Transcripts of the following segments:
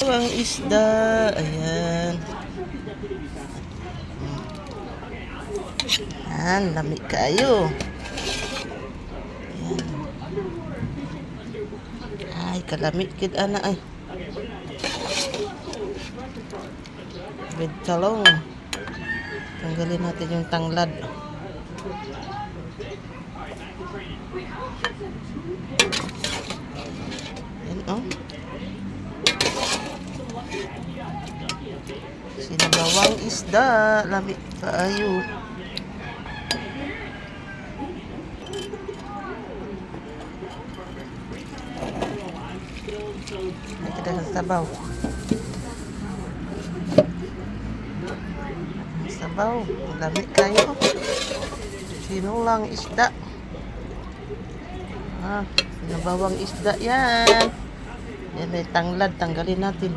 Ang isda. Ayan. Ayan, lami kayo. Ayan. Ay, kalamit kid ana ay. With talong. Tanggalin natin yung tanglad. Ayan, oh. Sinabawang isda. Lami kayo. Ay, kita sa sabaw. Sabaw. Lami kayo. Sinulang isda. Ah, sinabawang isda yan. Yan may tanglad. Tanggalin natin.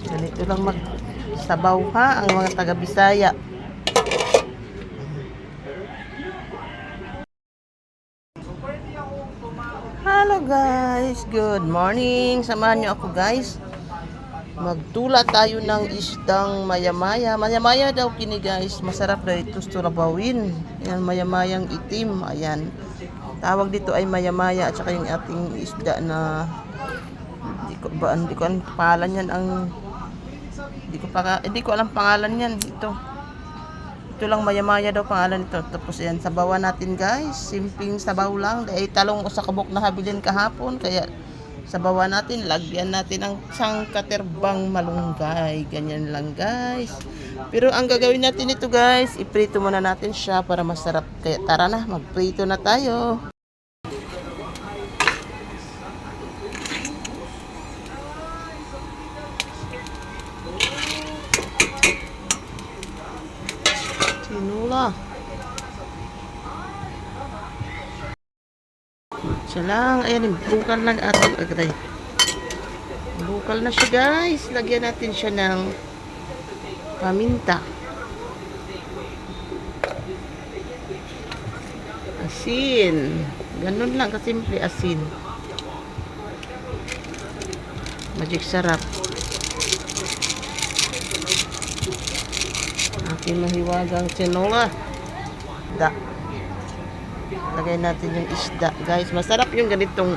Ganito lang magsabaw ha ang mga taga-Bisaya. Hello guys, good morning. Samahan niyo ako guys. Magtula tayo ng isdang mayamaya. Mayamaya daw kini guys. Masarap daw ito surabawin. Yan, mayamayang itim. Ayan. Tawag dito ay mayamaya at saka yung ating isda na hindi ko alam pangalan yan hindi ko alam pangalan yan ito lang mayamaya daw pangalan ito. Tapos ayan, sabawan natin guys, simpleng sabaw lang dahil talong sa kabok na habilin kahapon, kaya sabawan natin, lagyan natin ng sangkaterbang malunggay, ganyan lang guys. Pero ang gagawin natin ito guys, iprito muna natin siya para masarap, kaya tara na, magprito na tayo. Sinula. Siya lang. Ayan, bukal na ating agray. Bukal na siya guys. Lagyan natin siya ng paminta. Asin. Ganun lang kasimple, asin. Magic sarap. Aking mahiwagang tinola. Lagay natin yung isda guys. Masarap yung ganitong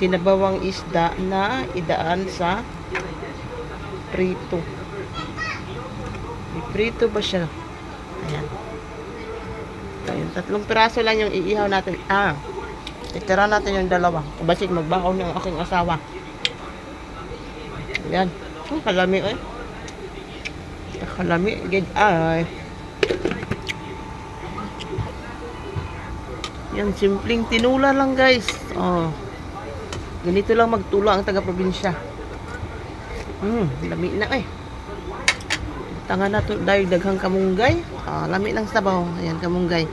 sinabawang isda na idaan sa prito. Prito ba siya? Ayan. Ayan, 3 piraso lang yung iihaw natin. Itira natin yung 2. Kabasig magbaon ng aking asawa. Ayan. Kalami eh. Kalami. Gid ay. Yan, simpleng tinula lang guys. Oh. Ganito lang magtula ang taga-probinsya. Lami na eh. Tanga na to dahil daghang kamunggay. Lami ng sabaw. Ayan, kamunggay.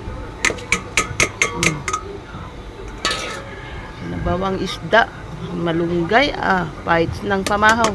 Nabawang isda. Malunggay. Bites ng pamahaw.